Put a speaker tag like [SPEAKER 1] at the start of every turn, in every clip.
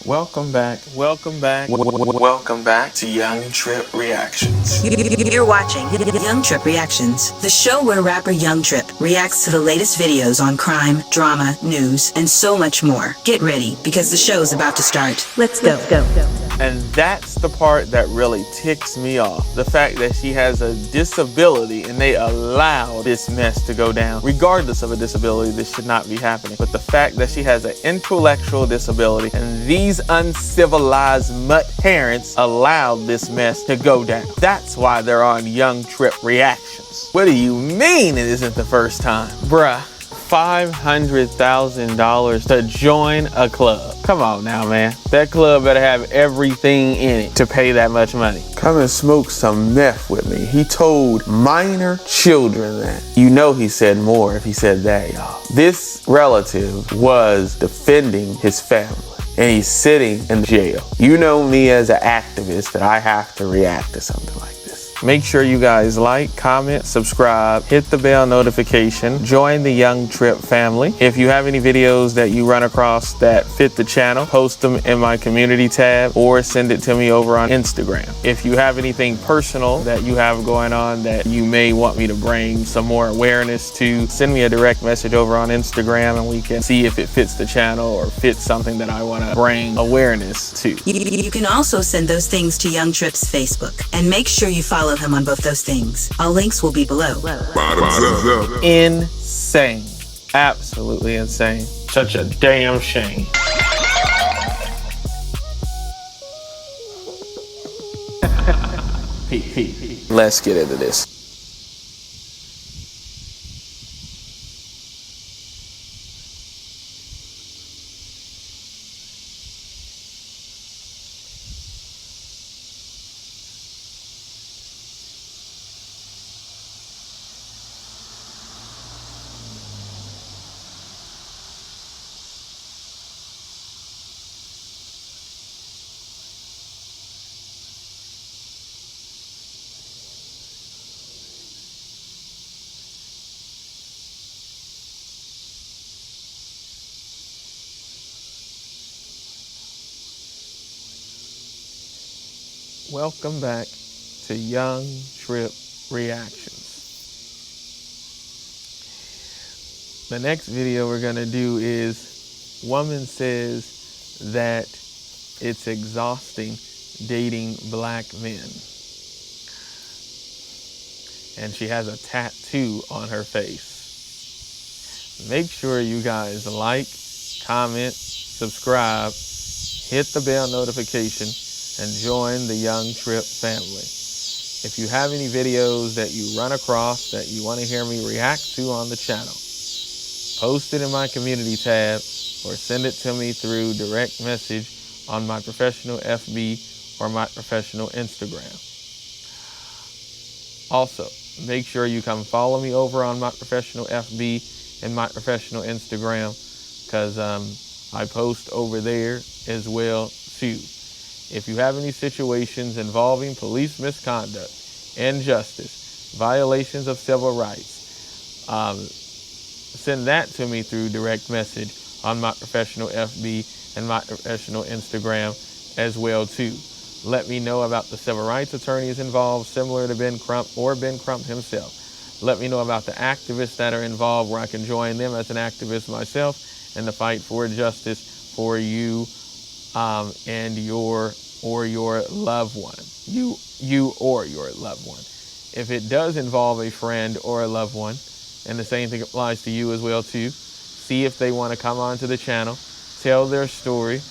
[SPEAKER 1] Welcome back to Young Tripp Reactions.
[SPEAKER 2] You're watching Young Tripp Reactions, the show where rapper Young Tripp reacts to the latest videos on crime, drama, news, and so much more. Get ready, because the show's about to start. Let's go.
[SPEAKER 1] And that's the part that really ticks me off. The fact that she has a disability and they allow this mess to go down. Regardless of a disability, this should not be happening. But the fact that she has an intellectual disability and these uncivilized mutt parents allowed this mess to go down. That's why they're on Young Tripp Reactions. What do you mean it isn't the first time? Bruh. $500,000 to join a club. Come on now, man. That club better have everything in it to pay that much money. Come and smoke some meth with me. He told minor children that. You know he said more if he said that, y'all. This relative was defending his family and he's sitting in jail. You know me as an activist that I have to react to something like this. Make sure you guys like, comment, subscribe, hit the bell notification, join the Young Tripp family. If you have any videos that you run across that fit the channel, post them in my community tab or send it to me over on Instagram. If you have anything personal that you have going on that you may want me to bring some more awareness to, send me a direct message over on Instagram and we can see if it fits the channel or fits something that I want to bring awareness to.
[SPEAKER 2] You can also send those things to Young Tripp's Facebook, and make sure you follow him on both those things. All links will be below.
[SPEAKER 1] Insane. Absolutely insane. Such a damn shame. Let's get into this. Welcome back to Young Tripp Reactions. The next video we're gonna do is woman says that it's exhausting dating black men. And she has a tattoo on her face. Make sure you guys like, comment, subscribe, hit the bell notification, and join the Young Tripp family. If you have any videos that you run across that you want to hear me react to on the channel, post it in my community tab or send it to me through direct message on my professional FB or my professional Instagram. Also, make sure you come follow me over on my professional FB and my professional Instagram, because I post over there as well too. If you have any situations involving police misconduct, injustice, violations of civil rights, send that to me through direct message on my professional FB and my professional Instagram as well too. Let me know about the civil rights attorneys involved, similar to Ben Crump or Ben Crump himself. Let me know about the activists that are involved where I can join them as an activist myself in the fight for justice for you and your loved one. You or your loved one. If it does involve a friend or a loved one, and the same thing applies to you as well too, see if they want to come onto the channel, tell their story,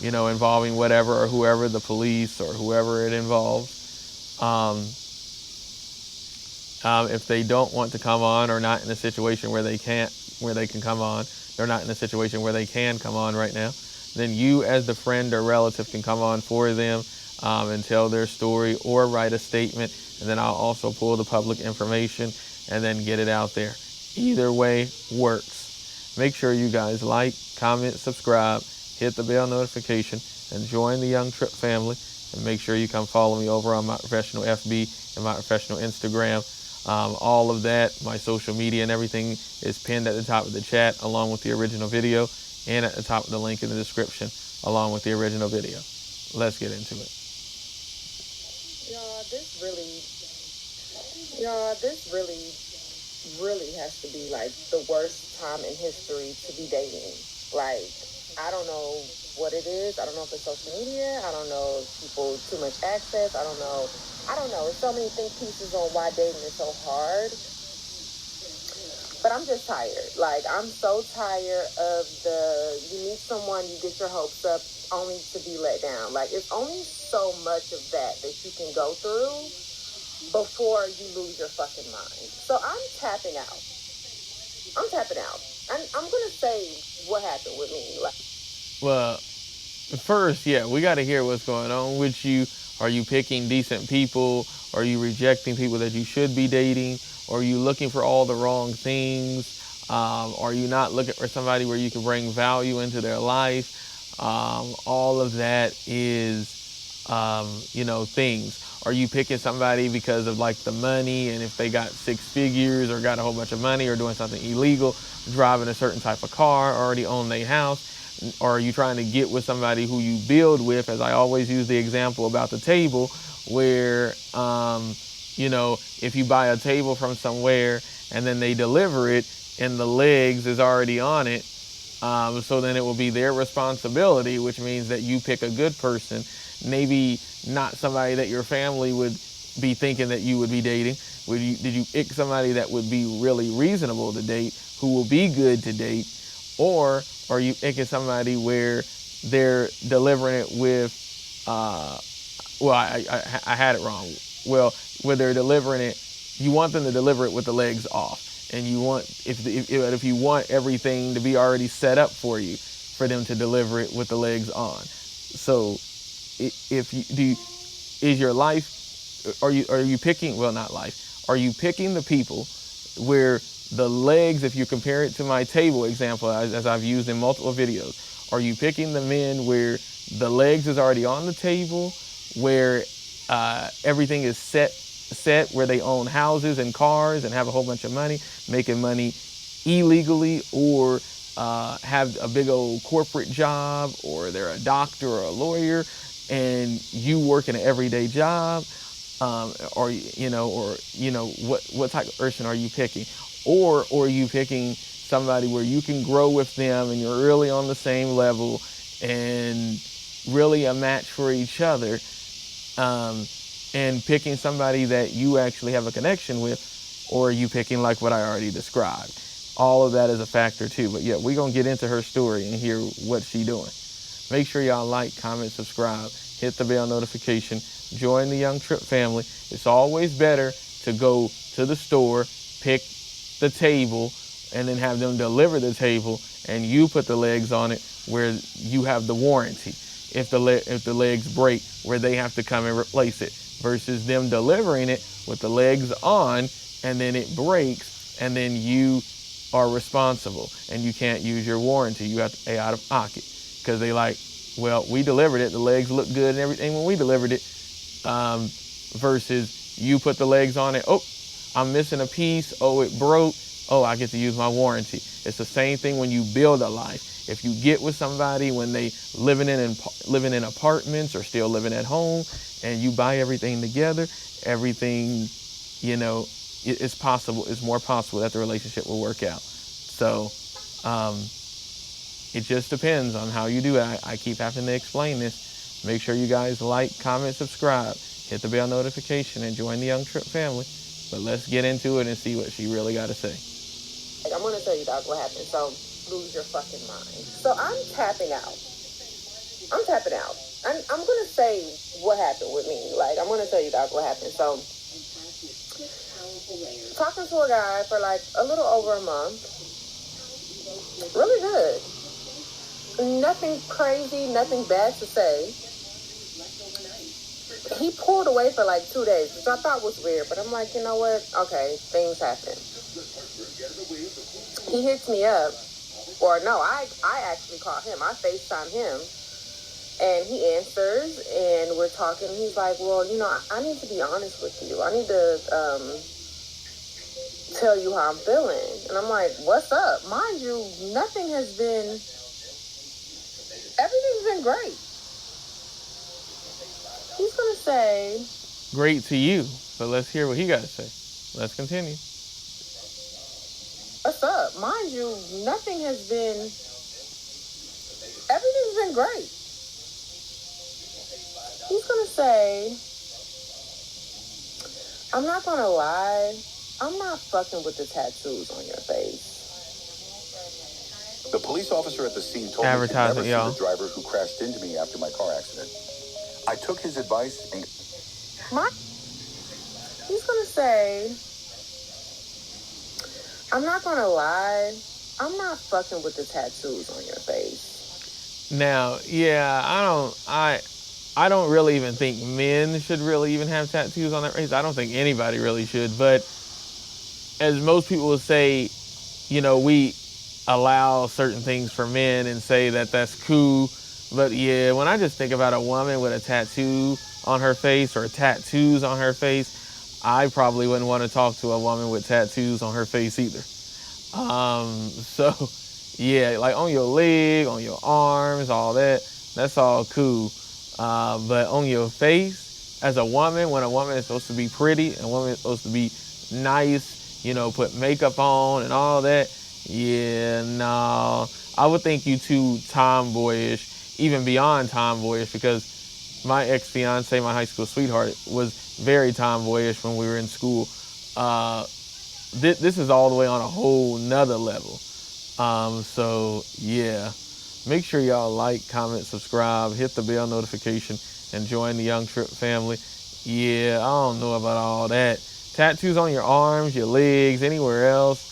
[SPEAKER 1] involving whatever or whoever, the police or whoever it involves. If they don't want to come on or not in a situation where they can come on, they're not in a situation where they can come on right now, then you as the friend or relative can come on for them and tell their story or write a statement, and then I'll also pull the public information and then get it out there. Either way works. Make sure you guys like, comment, subscribe, hit the bell notification, and join the Young Tripp family. And make sure you come follow me over on my professional FB and my professional Instagram. All of that, my social media and everything is pinned at the top of the chat along with the original video, and at the top of the link in the description along with the original video. Let's get into it.
[SPEAKER 3] Really has to be like the worst time in history to be dating. Like, I don't know what it is. I don't know if it's social media. I don't know if people too much access. I don't know. There's so many think pieces on why dating is so hard. But I'm just tired. Like, I'm so tired of you meet someone, you get your hopes up only to be let down. Like, it's only so much of that you can go through before you lose your fucking mind. So I'm tapping out. I'm going to say what happened with me.
[SPEAKER 1] Well, first, yeah, we got to hear what's going on with you. Are you picking decent people? Are you rejecting people that you should be dating? Or are you looking for all the wrong things? Are you not looking for somebody where you can bring value into their life? All of that is, things. Are you picking somebody because of like the money, and if they got 6 figures or got a whole bunch of money or doing something illegal, driving a certain type of car, already own their house? Or are you trying to get with somebody who you build with? As I always use the example about the table, where, if you buy a table from somewhere and then they deliver it and the legs is already on it, so then it will be their responsibility, which means that you pick a good person, maybe not somebody that your family would be thinking that you would be dating. Did you pick somebody that would be really reasonable to date, who will be good to date? Or are you picking somebody where they're delivering it with, I had it wrong. Well, where they're delivering it, you want them to deliver it with the legs off. And you want, if you want everything to be already set up for you, for them to deliver it with the legs on. So is your life, are you picking, well, not life, are you picking the people where the legs, if you compare it to my table example, as I've used in multiple videos, are you picking the men where the legs is already on the table, where everything is set, where they own houses and cars and have a whole bunch of money, making money illegally, or have a big old corporate job, or they're a doctor or a lawyer, and you work in an everyday job, what type of person are you picking? Or are you picking somebody where you can grow with them and you're really on the same level and really a match for each other, and picking somebody that you actually have a connection with? Or are you picking like what I already described? All of that is a factor too. But yeah, we're going to get into her story and hear what she's doing. Make sure y'all like, comment, subscribe, hit the bell notification, join the Young Tripp family. It's always better to go to the store, pick the table, and then have them deliver the table and you put the legs on it, where you have the warranty. If the legs break, where they have to come and replace it, versus them delivering it with the legs on and then it breaks and then you are responsible and you can't use your warranty. You have to pay out of pocket because they like, well, we delivered it, the legs look good and everything when we delivered it, versus you put the legs on it, oh, I'm missing a piece, oh, it broke, oh, I get to use my warranty. It's the same thing when you build a life. If you get with somebody when they living in apartments or still living at home, and you buy everything together, everything, it's possible, it's more possible that the relationship will work out. So it just depends on how you do it. I keep having to explain this. Make sure you guys like, comment, subscribe, hit the bell notification, and join the Young Tripp family. But let's get into it and see what she really got to say.
[SPEAKER 3] I'm going to tell you guys what happened. So, lose your fucking mind. So, I'm tapping out. I'm going to say what happened with me. Like, I'm going to tell you guys what happened. So, talking to a guy for like a little over a month. Really good. Nothing crazy, nothing bad to say. He pulled away for like 2 days, which I thought was weird, but I'm like, you know what? Okay, things happen. He hits me up, or no, I actually call him. I FaceTime him, and he answers, and we're talking. He's like, well, I need to be honest with you. I need to tell you how I'm feeling. And I'm like, what's up? Mind you, everything's been great. He's gonna say,
[SPEAKER 1] Great to you. So let's hear what he got to say. Let's continue.
[SPEAKER 3] what's up? Mind you, everything's been great. He's gonna say, I'm not gonna lie, I'm not fucking with the tattoos on your face.
[SPEAKER 4] The police officer at the scene told me he'd never seen the driver who crashed into me after my car accident. I took his advice and...
[SPEAKER 3] He's gonna say, I'm not gonna lie, I'm not fucking with the tattoos on your face.
[SPEAKER 1] Now, yeah, I don't really even think men should really even have tattoos on their face. I don't think anybody really should. But as most people will say, we allow certain things for men and say that that's cool. But yeah, when I just think about a woman with a tattoo on her face or tattoos on her face, I probably wouldn't want to talk to a woman with tattoos on her face either. So yeah, like on your leg, on your arms, all that, that's all cool. But on your face, as a woman, when a woman is supposed to be pretty, and a woman is supposed to be nice, put makeup on and all that, yeah, no. I would think you too tomboyish, even beyond tomboyish, because my ex-fiance, my high school sweetheart, was very tomboyish when we were in school. This is all the way on a whole nother level. So yeah, make sure y'all like, comment, subscribe, hit the bell notification, and join the Young Tripp family. Yeah, I don't know about all that. Tattoos on your arms, your legs, anywhere else,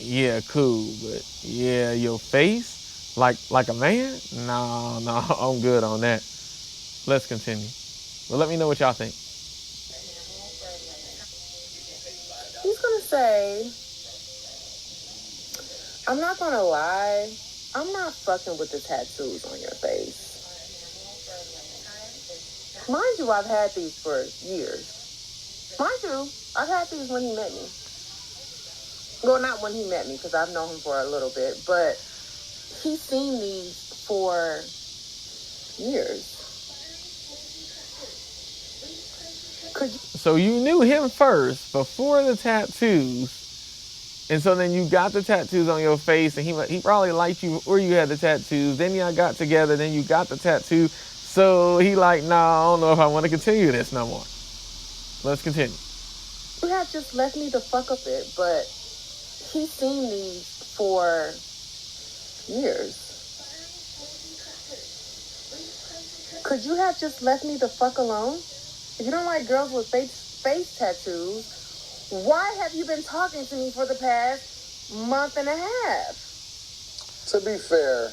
[SPEAKER 1] yeah, cool. But yeah, your face, like a man? No, I'm good on that. Let's continue. Well, let me know what y'all think.
[SPEAKER 3] He's gonna say, I'm not gonna lie, I'm not fucking with the tattoos on your face. Mind you, I've had these for years. Mind you, I've had these when he met me. Well, not when he met me, because I've known him for a little bit, but he's seen these for years.
[SPEAKER 1] So you knew him first before the tattoos, and so then you got the tattoos on your face, and he probably liked you before you had the tattoos. Then y'all got together, then you got the tattoo. So he like, nah, I don't know if I want to continue this no more. Let's continue.
[SPEAKER 3] You have just left me the fuck up it, but he's seen these for years. Could you have just left me the fuck alone? If you don't like girls with face tattoos, why have you been talking to me for the past month and a half?
[SPEAKER 5] To be fair,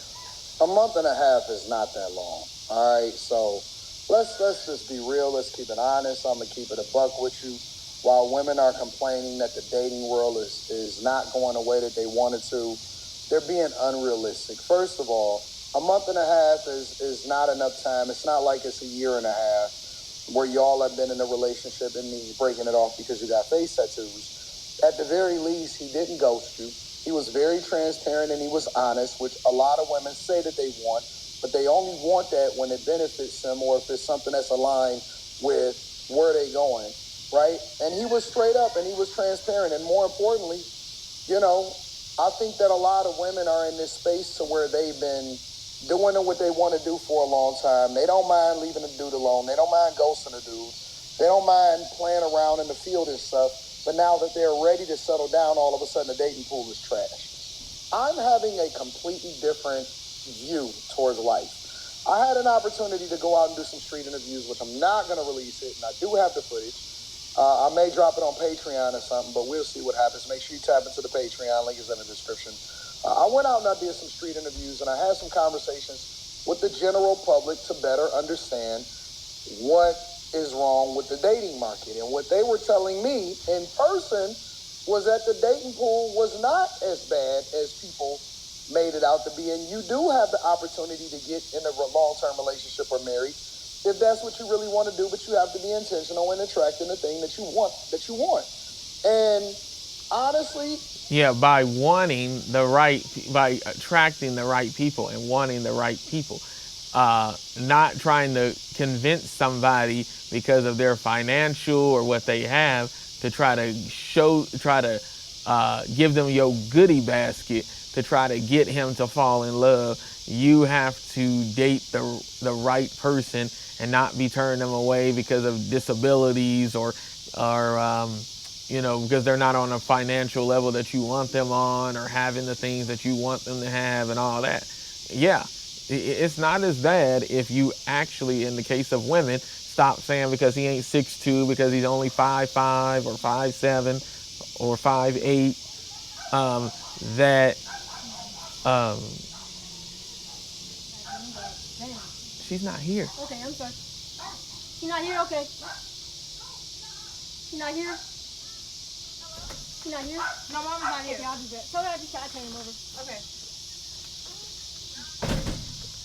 [SPEAKER 5] a month and a half is not that long. All right, so let's just be real. Let's keep it honest. I'm gonna keep it a buck with you. While women are complaining that the dating world is not going the way that they wanted to, they're being unrealistic. First of all, a month and a half is not enough time. It's not like it's a year and a half where y'all have been in a relationship and he's breaking it off because you got face tattoos. At the very least, he didn't ghost you. He was very transparent and he was honest, which a lot of women say that they want, but they only want that when it benefits them or if it's something that's aligned with where they going, right? And he was straight up and he was transparent. And more importantly, I think that a lot of women are in this space to where they've been doing what they want to do for a long time. They don't mind leaving the dude alone. They don't mind ghosting the dude. They don't mind playing around in the field and stuff. But now that they're ready to settle down, all of a sudden the dating pool is trash. I'm having a completely different view towards life. I had an opportunity to go out and do some street interviews, which I'm not going to release it, and I do have the footage. I may drop it on Patreon or something, but we'll see what happens. Make sure you tap into the Patreon. Link is in the description. I went out and I did some street interviews, and I had some conversations with the general public to better understand what is wrong with the dating market. And what they were telling me in person was that the dating pool was not as bad as people made it out to be. And you do have the opportunity to get in a long-term relationship or married if that's what you really want to do, but you have to be intentional in attracting the thing that you want. And honestly,
[SPEAKER 1] Yeah, by attracting the right people and wanting the right people. Not trying to convince somebody because of their financial or what they have to try to give them your goodie basket to try to get him to fall in love. You have to date the right person and not be turning them away because of disabilities or because they're not on a financial level that you want them on or having the things that you want them to have and all that. Yeah, it's not as bad if you actually, in the case of women, stop saying because he ain't 6'2", because he's only 5'5" or 5'7" or 5'8", that um, she's not here.
[SPEAKER 6] Okay, I'm sorry. She's not here? Okay. She's not here? She's not here? No, Mama's not here. Okay, I'll do that. Tell her I came over. Okay.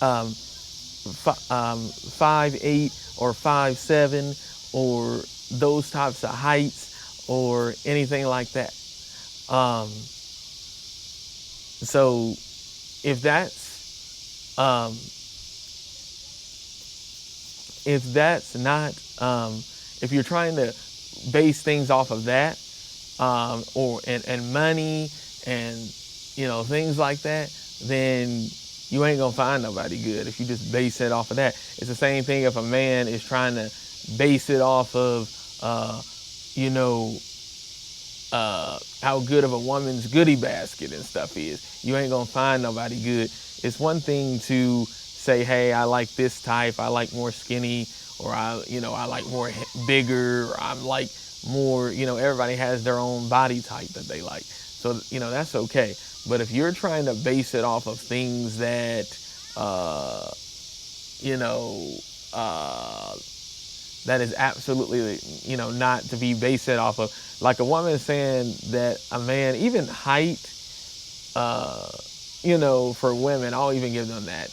[SPEAKER 1] 5'8" or 5'7" or those types of heights or anything like that. So if that's not, if you're trying to base things off of that, and money and things like that, then you ain't gonna find nobody good if you just base it off of that. It's the same thing if a man is trying to base it off of how good of a woman's goodie basket and stuff is. You ain't gonna find nobody good. It's one thing to say, hey, I like this type, I like more skinny, or I like more bigger, or I'm like more, everybody has their own body type that they like. So, that's okay. But if you're trying to base it off of things that, that is absolutely, not to be based it off of, like a woman saying that a man, even height, for women, I'll even give them that,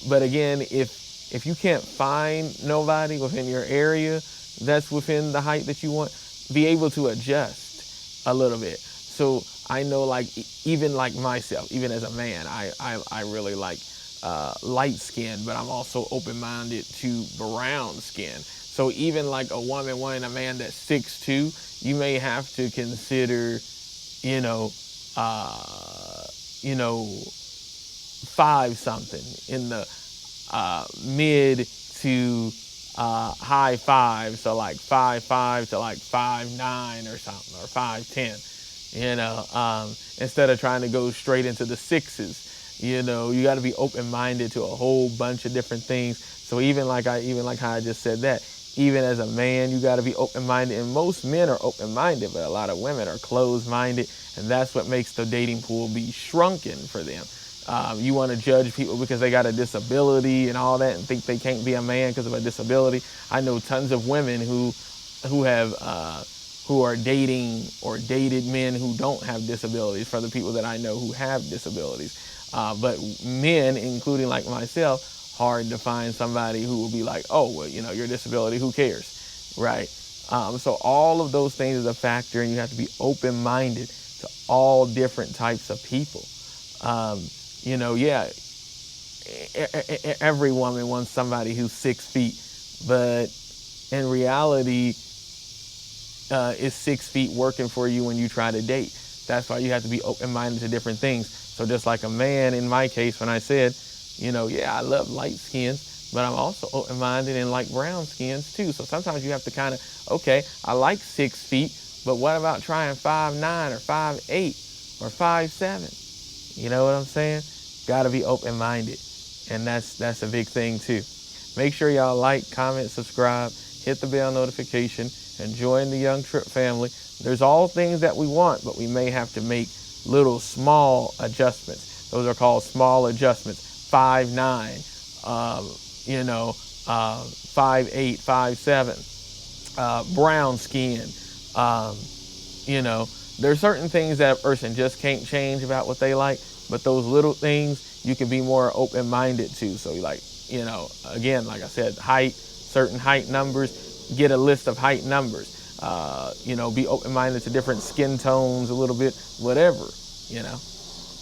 [SPEAKER 1] but again, if you can't find nobody within your area that's within the height that you want, be able to adjust a little bit. So I know, like, even like myself, even as a man, I really like light skin, but I'm also open-minded to brown skin. So even like a woman wanting a man that's 6'2", you may have to consider, 5-something in the mid to high 5, so like 5'5" to like 5'9" or something, or 5'10", instead of trying to go straight into the 6s. You got to be open-minded to a whole bunch of different things. So even like how I just said that, even as a man, you got to be open-minded. And most men are open-minded, but a lot of women are closed-minded, and that's what makes the dating pool be shrunken for them. You want to judge people because they got a disability and all that, and think they can't be a man because of a disability. I know tons of women who are dating or dated men who don't have disabilities, for the people that I know who have disabilities. But men, including like myself, hard to find somebody who will be like, oh, well, your disability, who cares, right? So all of those things is a factor, and you have to be open-minded to all different types of people. Every woman wants somebody who's 6 feet, but in reality, is 6 feet working for you when you try to date? That's why you have to be open-minded to different things. So just like a man, in my case, when I said, I love light skins, but I'm also open-minded and like brown skins too. So sometimes you have to kind of, okay, I like 6 feet, but what about trying 5'9" or 5'8" or 5'7"? You know what I'm saying? Got to be open-minded, and that's a big thing too. Make sure y'all like, comment, subscribe, hit the bell notification, and join the Young Tripp family. There's all things that we want, but we may have to make little small adjustments. Those are called small adjustments. 5'9", 5'8", 5'7", brown skin. There's certain things that a person just can't change about what they like, but those little things you can be more open-minded to. So again, like I said, height, certain height numbers, get a list of height numbers. You know, be open-minded to different skin tones a little bit, whatever, you know.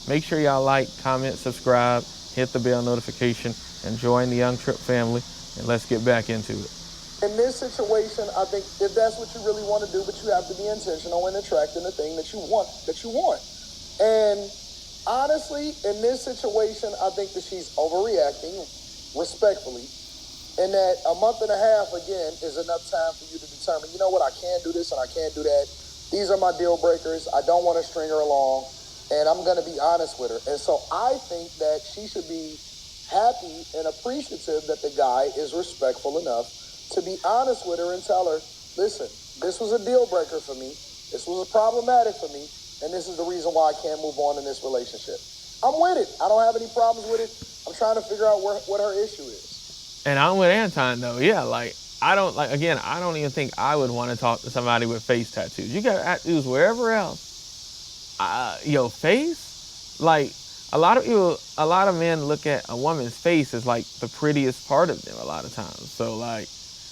[SPEAKER 1] Make sure y'all like, comment, subscribe, hit the bell notification, and join the Young Tripp family, and let's get back into it.
[SPEAKER 5] In this situation, I think if that's what you really want to do, but you have to be intentional in attracting the thing that you want, And honestly, in this situation, I think that she's overreacting, respectfully, and that a month and a half, again, is enough time for you to determine, you know what, I can do this and I can't do that. These are my deal breakers. I don't want to string her along, and I'm going to be honest with her. And so I think that she should be happy and appreciative that the guy is respectful enough to be honest with her and tell her, listen, this was a deal breaker for me. This was problematic for me. And this is the reason why I can't move on in this relationship. I'm with it. I don't have any problems with it. I'm trying to figure out what her issue is.
[SPEAKER 1] And I'm with Anton, though. Yeah, like, I don't even think I would want to talk to somebody with face tattoos. You got tattoos wherever else. Your face? Like, a lot of men look at a woman's face as, like, the prettiest part of them a lot of times. So, like,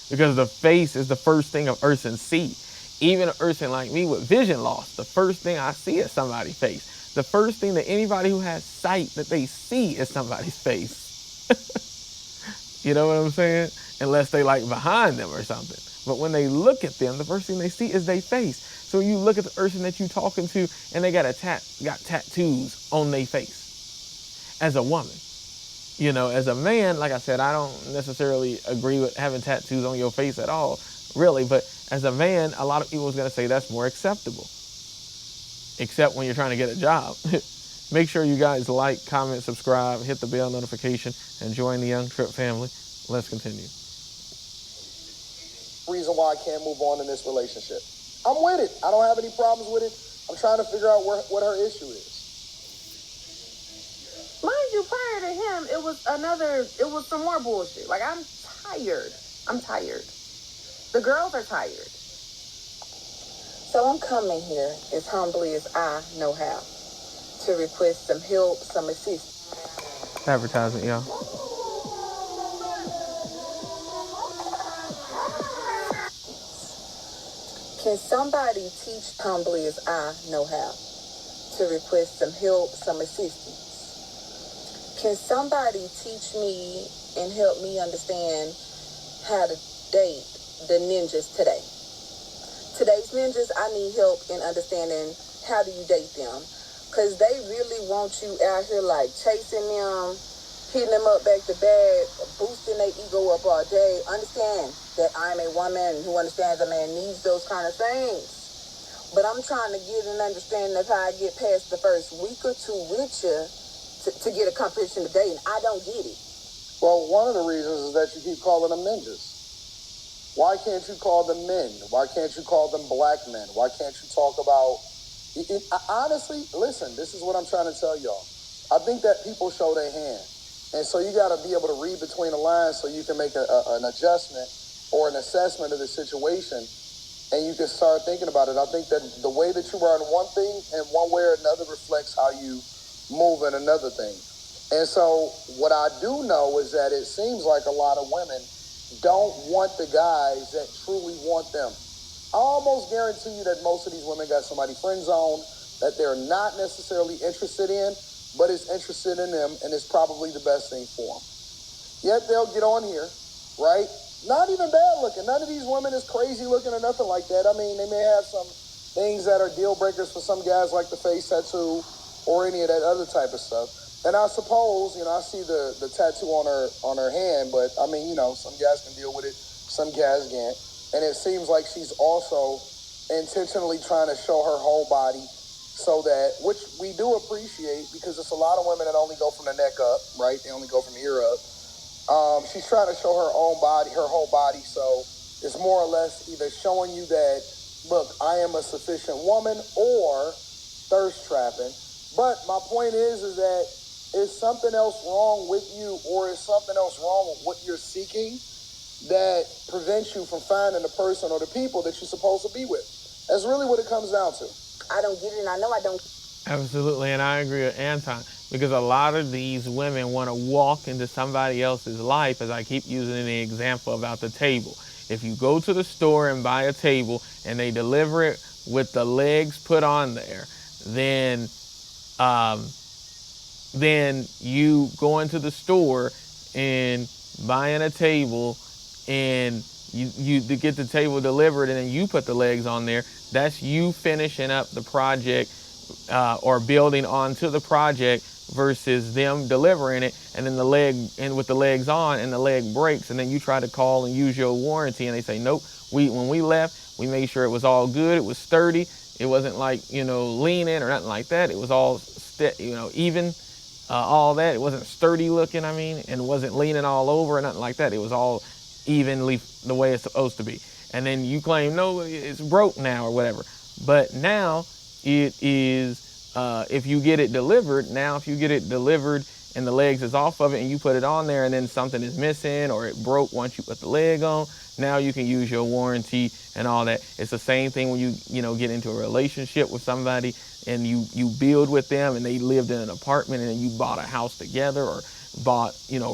[SPEAKER 1] because the face is the first thing a person see. Even a person like me with vision loss, the first thing I see is somebody's face. The first thing that anybody who has sight that they see is somebody's face. You know what I'm saying? Unless they like behind them or something. But when they look at them, the first thing they see is their face. So you look at the person that you talking to and they got tattoos on their face as a woman. You know, as a man, like I said, I don't necessarily agree with having tattoos on your face at all, really. But as a man, a lot of people is going to say that's more acceptable. Except when you're trying to get a job. Make sure you guys like, comment, subscribe, hit the bell notification, and join the Young Tripp family. Let's continue.
[SPEAKER 5] Reason why I can't move on in this relationship. I'm with it. I don't have any problems with it. I'm trying to figure out what her issue is.
[SPEAKER 3] Mind you, prior to him, it was some more bullshit. Like, I'm tired. The girls are tired. So I'm coming here as humbly as I know how to request some help, some assistance.
[SPEAKER 1] Advertising, y'all.
[SPEAKER 3] Can somebody teach humbly as I know how to request some help, some assistance? Can somebody teach me and help me understand how to date the ninjas today? Today's ninjas, I need help in understanding how do you date them. Because they really want you out here like chasing them, hitting them up back to back, boosting their ego up all day. Understand that I'm a woman who understands a man needs those kind of things. But I'm trying to get an understanding of how I get past the first week or two with you to get a competition today, and I don't get it.
[SPEAKER 5] Well, one of the reasons is that you keep calling them ninjas. Why can't you call them men? Why can't you call them black men? Why can't you talk about... honestly, listen, this is what I'm trying to tell y'all. I think that people show their hand. And so you got to be able to read between the lines so you can make an adjustment or an assessment of the situation, and you can start thinking about it. I think that the way that you are in one thing and one way or another reflects how you move in another thing. And so what I do know is that it seems like a lot of women don't want the guys that truly want them. I almost guarantee you that most of these women got somebody friend zone that they're not necessarily interested in, but is interested in them, and it's probably the best thing for them. Yet they'll get on here, right? Not even bad looking. None of these women is crazy looking or nothing like that. I mean, they may have some things that are deal breakers for some guys, like the face tattoo or any of that other type of stuff. And I suppose, I see the tattoo on her hand, but I mean, some guys can deal with it, some guys can't. And it seems like she's also intentionally trying to show her whole body so that, which we do appreciate, because it's a lot of women that only go from the neck up, right? They only go from here up. She's trying to show her whole body, so it's more or less either showing you that, look, I am a sufficient woman, or thirst trapping. But my point is that is something else wrong with you, or is something else wrong with what you're seeking that prevents you from finding the person or the people that you're supposed to be with? That's really what it comes down to.
[SPEAKER 3] I don't get it, and I know I don't.
[SPEAKER 1] Absolutely, and I agree with Anton, because a lot of these women want to walk into somebody else's life, as I keep using the example about the table. If you go to the store and buy a table and they deliver it with the legs put on there, then you go into the store and buying a table, and you get the table delivered and then you put the legs on there. That's you finishing up the project or building onto the project versus them delivering it and then the leg and with the legs on and the leg breaks, and then you try to call and use your warranty and they say nope, when we left we made sure it was all good, it was sturdy, it wasn't like leaning or nothing like that, it was all even, all that, it wasn't sturdy looking, and it wasn't leaning all over or nothing like that, it was all evenly the way it's supposed to be. And then you claim no, it's broke now or whatever, but now it is, if you get it delivered and the legs is off of it and you put it on there and then something is missing or it broke once you put the leg on, now you can use your warranty and all that. It's the same thing when you get into a relationship with somebody and you build with them and they lived in an apartment and then you bought a house together or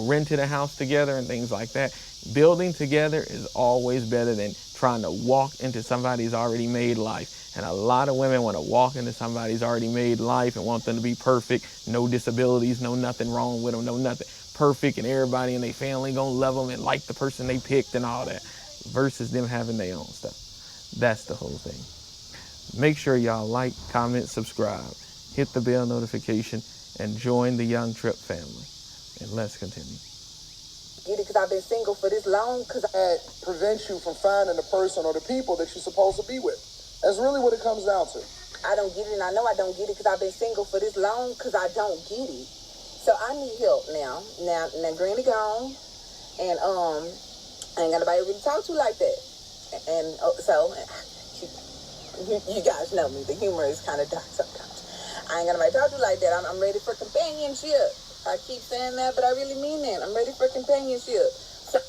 [SPEAKER 1] rented a house together and things like that. Building together is always better than trying to walk into somebody's already made life. And a lot of women want to walk into somebody's already made life and want them to be perfect, no disabilities, no nothing wrong with them, no nothing, perfect, and everybody in their family gonna love them and like the person they picked and all that, versus them having their own stuff. That's the whole thing. Make sure y'all like, comment, subscribe, hit the bell notification, and join the Young Tripp family. And let's continue.
[SPEAKER 5] Get it because I've been single for this long, because that prevents you from finding the person or the people that you're supposed to be with. That's really what it comes down to. I don't get it, and I know I don't get it because I've been single for this long, because I don't get it. So I need help now. Now Granny gone, and I ain't got nobody to really talk to like that. And so you guys know me. The humor is kind of dark sometimes. I ain't got nobody to talk to like that. I'm ready for companionship. I keep saying that, but I really mean that. I'm ready for companionship.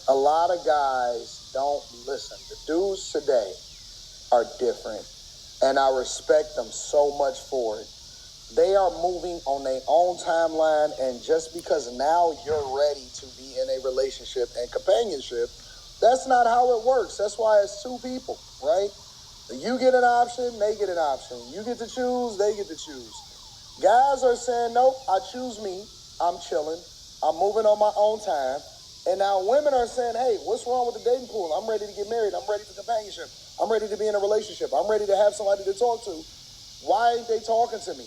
[SPEAKER 5] A lot of guys don't listen. The dudes today are different, and I respect them so much for it. They are moving on their own timeline, and just because now you're ready to be in a relationship and companionship, that's not how it works. That's why it's two people, right? You get an option, they get an option. You get to choose, they get to choose. Guys are saying, nope, I choose me. I'm chilling. I'm moving on my own time. And now women are saying, hey, what's wrong with the dating pool? I'm ready to get married. I'm ready for companionship. I'm ready to be in a relationship. I'm ready to have somebody to talk to. Why ain't they talking to me?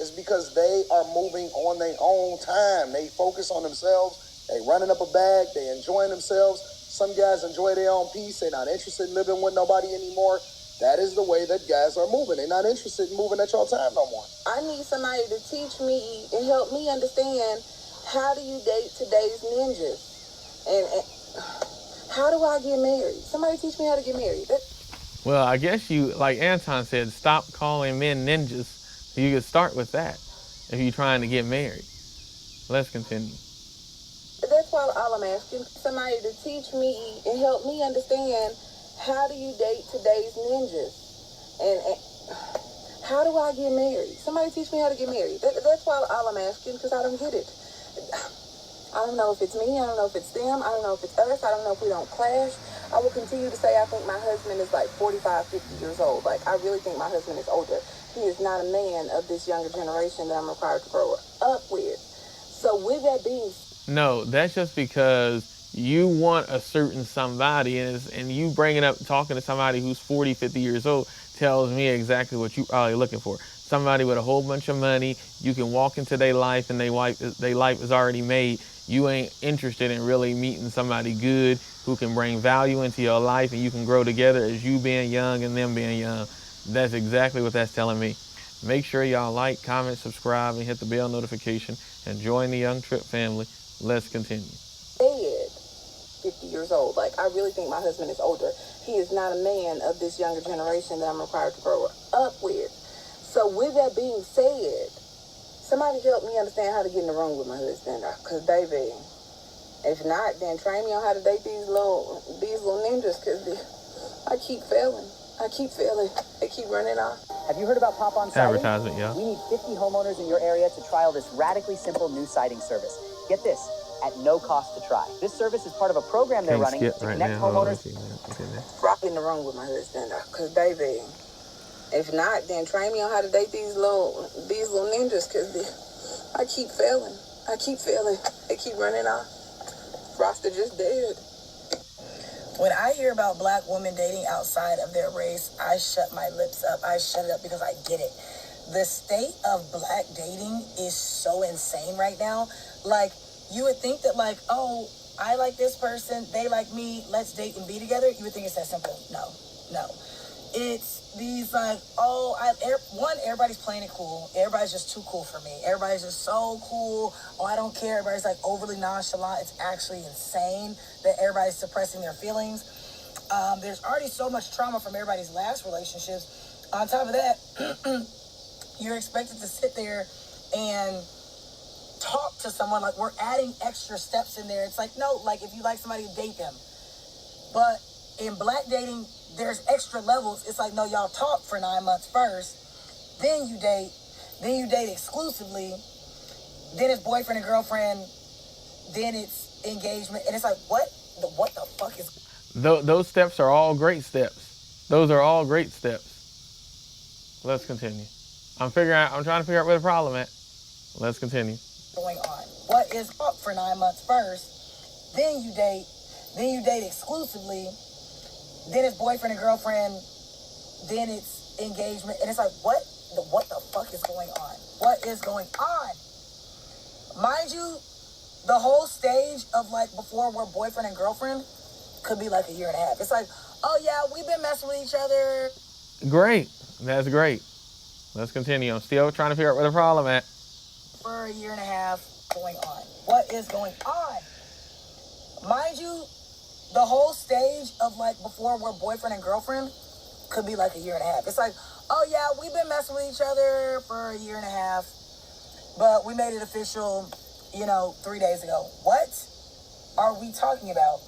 [SPEAKER 5] It's because they are moving on their own time. They focus on themselves. They running up a bag. They enjoying themselves. Some guys enjoy their own peace. They're not interested in living with nobody anymore. That is the way that guys are moving. They're not interested in moving at your time no more. I need somebody to teach me and help me understand, how do you date today's ninjas? And how do I get married? Somebody teach me how to get married.
[SPEAKER 1] Well, I guess like Anton said, stop calling men ninjas. You could start with that if you're trying to get married. Let's continue.
[SPEAKER 5] That's all I'm asking. Somebody to teach me and help me understand, how do you date today's ninjas? And how do I get married? Somebody teach me how to get married. That's all I'm asking, because I don't get it. I don't know if it's me. I don't know if it's them. I don't know if it's us. I don't know if we don't clash. I will continue to say I think my husband is like 45, 50 years old. Like, I really think my husband is older. He is not a man of this younger generation that I'm required to grow up with. So with that being...
[SPEAKER 1] No, that's just because you want a certain somebody, and you bringing up talking to somebody who's 40, 50 years old tells me exactly what you're probably looking for. Somebody with a whole bunch of money, you can walk into their life and their life is already made. You ain't interested in really meeting somebody good who can bring value into your life and you can grow together as you being young and them being young. That's exactly what that's telling me. Make sure y'all like, comment, subscribe, and hit the bell notification and join the Young Tripp family. Let's continue.
[SPEAKER 5] 50 years old. Like, I really think my husband is older. He is not a man of this younger generation that I'm required to grow up with. So with that being said, somebody help me understand how to get in the room with my husband. Because, baby, if not, then train me on how to date these little ninjas, because I keep failing. They keep running off.
[SPEAKER 7] Have you heard about Pop-On Siding?
[SPEAKER 1] Advertisement, yeah.
[SPEAKER 7] We need 50 homeowners in your area to trial this radically simple new siding service. Get this. at no cost to try. This service is part of a program they're running to connect homeowners.
[SPEAKER 3] Rock in the wrong with my husband, because baby, if not, then train me on how to date these little ninjas, because I keep failing. They keep running off. Roster just dead. When I hear about black women dating outside of their race, I shut my lips up. I shut it up because I get it. The state of black dating is so insane right now. Like, you would think that, like, oh, I like this person, they like me, let's date and be together. You would think it's that simple. No. It's these, like, oh, everybody's playing it cool. Everybody's just too cool for me. Everybody's just so cool. Oh, I don't care. Everybody's, like, overly nonchalant. It's actually insane that everybody's suppressing their feelings. There's already so much trauma from everybody's last relationships. On top of that, you're expected to sit there and talk to someone. Like, we're adding extra steps in there. It's like, no, like, if you like somebody, date them. But in black dating, there's extra levels. It's like, no, y'all talk for 9 months first, then you date exclusively, then it's boyfriend and girlfriend, then it's engagement, and it's like, what the fuck is...
[SPEAKER 1] Those steps are all great steps. Those are all great steps. Let's continue. I'm trying to figure out where the problem at. Let's continue.
[SPEAKER 3] Going on. What is up for 9 months first, then you date exclusively, then it's boyfriend and girlfriend, then it's engagement, and it's like, what the fuck is going on? What is going on? Mind you, the whole stage of, like, before we're boyfriend and girlfriend could be like a year and a half. It's like, oh yeah, we've been messing with each other.
[SPEAKER 1] Great. That's great. Let's continue. I'm still trying to figure out where the problem at.
[SPEAKER 3] For a year and a half going on. What is going on? Mind you, the whole stage of, like, before we're boyfriend and girlfriend could be like a year and a half. It's like, oh yeah, we've been messing with each other for a year and a half, but we made it official, 3 days ago. What are we talking about?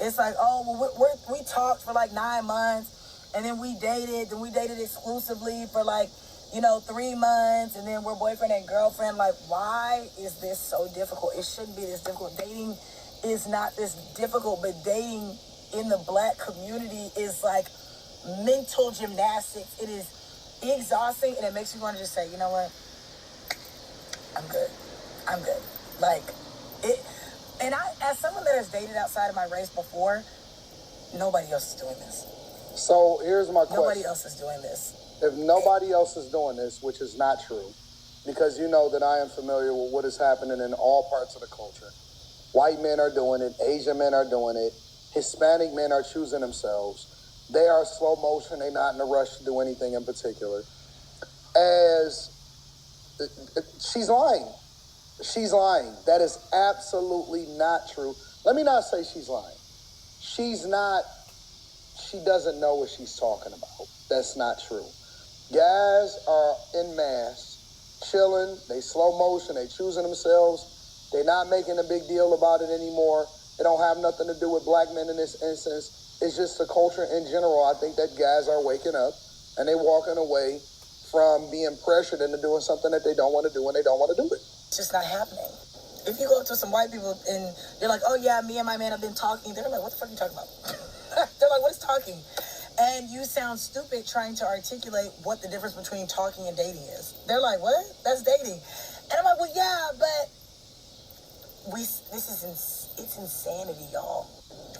[SPEAKER 3] It's like, oh, well, we talked for like 9 months, and then we dated exclusively for like, 3 months, and then we're boyfriend and girlfriend. Like, why is this so difficult? It shouldn't be this difficult. Dating is not this difficult, but dating in the black community is like mental gymnastics. It is exhausting, and it makes you want to just say, you know what? I'm good. Like, it, and I, as someone that has dated outside of my race before, nobody else is doing this.
[SPEAKER 5] So here's my question.
[SPEAKER 3] Nobody else is doing this.
[SPEAKER 5] If nobody else is doing this, which is not true, because you know that I am familiar with what is happening in all parts of the culture. White men are doing it. Asian men are doing it. Hispanic men are choosing themselves. They are slow motion. They're not in a rush to do anything in particular. She's lying. She's lying. That is absolutely not true. Let me not say she's lying. She doesn't know what she's talking about. That's not true. Guys are en masse, chilling. They slow motion. They choosing themselves. They're not making a big deal about it anymore. It don't have nothing to do with black men in this instance. It's just the culture in general. I think that guys are waking up and they walking away from being pressured into doing something that they don't want to do and they don't want to do it.
[SPEAKER 3] It's just not happening. If you go up to some white people and they're like, oh yeah, me and my man have been talking, they're like, what the fuck are you talking about? They're like, what is talking? And you sound stupid trying to articulate what the difference between talking and dating is. They're like, what? That's dating. And I'm like, well, yeah, but it's insanity, y'all.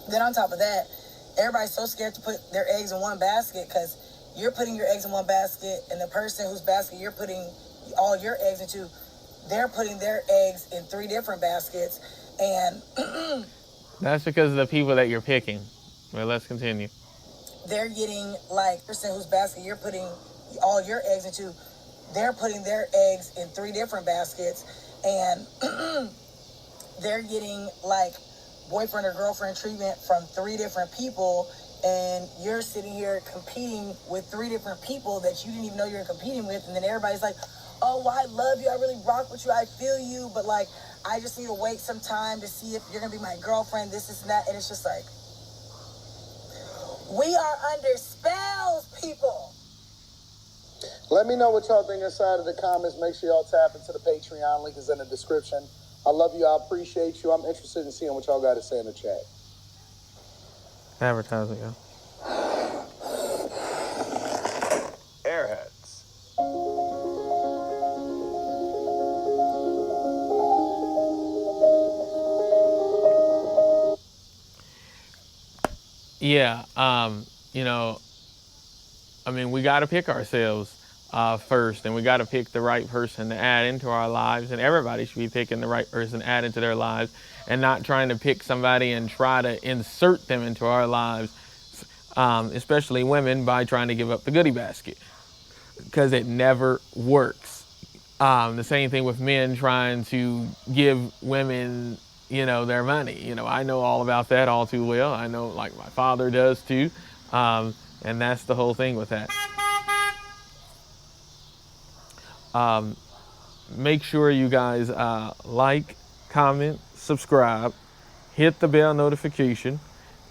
[SPEAKER 3] Then on top of that, everybody's so scared to put their eggs in one basket because you're putting your eggs in one basket, and the person whose basket you're putting all your eggs into, they're putting their eggs in 3 different baskets, and
[SPEAKER 1] that's because of the people that you're picking. Well, let's continue.
[SPEAKER 3] They're getting, like, person whose basket you're putting all your eggs into, they're putting their eggs in 3 different baskets, and they're getting, like, boyfriend or girlfriend treatment from 3 different people, and you're sitting here competing with 3 different people that you didn't even know you were competing with, and then everybody's like, oh, well, I love you, I really rock with you, I feel you, but, like, I just need to wait some time to see if you're gonna be my girlfriend, this and that, and it's just like, we are under spells, people.
[SPEAKER 5] Let me know what y'all think inside of the comments. Make sure y'all tap into the Patreon. Link is in the description. I love you. I appreciate you. I'm interested in seeing what y'all got to say in the chat.
[SPEAKER 1] Advertising, yeah.
[SPEAKER 4] Airheads.
[SPEAKER 1] Yeah, you know, I mean, we got to pick ourselves first, and we got to pick the right person to add into our lives, and everybody should be picking the right person to add into their lives, and not trying to pick somebody and try to insert them into our lives, especially women, by trying to give up the goodie basket, because it never works. The same thing with men trying to give women, you know, their money. You know, I know all about that all too well. I know, like, my father does too. And that's the whole thing with that. Make sure you guys like, comment, subscribe, hit the bell notification,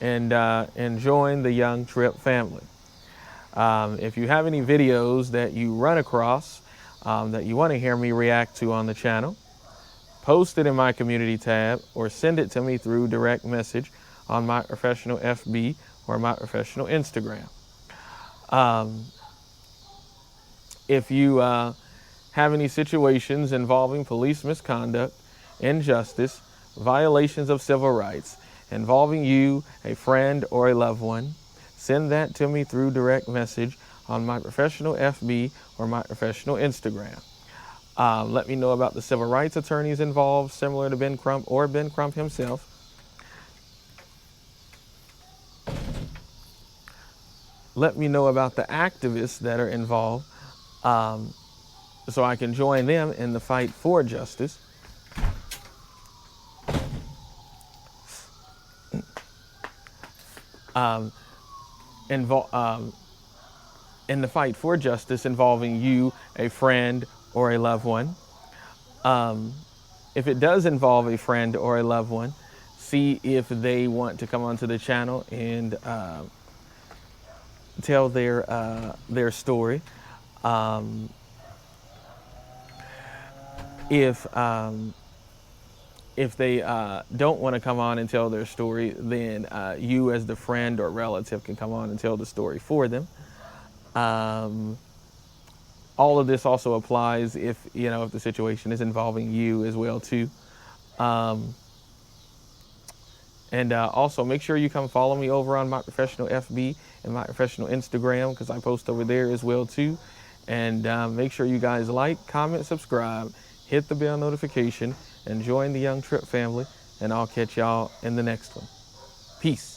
[SPEAKER 1] and join the Young Tripp family. If you have any videos that you run across that you want to hear me react to on the channel, post it in my community tab or send it to me through direct message on my professional FB or my professional Instagram. If you have any situations involving police misconduct, injustice, violations of civil rights, involving you, a friend, or a loved one, send that to me through direct message on my professional FB or my professional Instagram. Let me know about the civil rights attorneys involved, similar to Ben Crump or Ben Crump himself. Let me know about the activists that are involved, so I can join them in the fight for justice. In the fight for justice involving you, a friend, or a loved one. If it does involve a friend or a loved one, see if they want to come onto the channel and tell their story. If they don't want to come on and tell their story, then you as the friend or relative can come on and tell the story for them. All of this also applies if, you know, if the situation is involving you as well too. And also make sure you come follow me over on my professional FB and my professional Instagram, because I post over there as well too. And make sure you guys like, comment, subscribe, hit the bell notification, and join the Young Tripp family. And I'll catch y'all in the next one. Peace.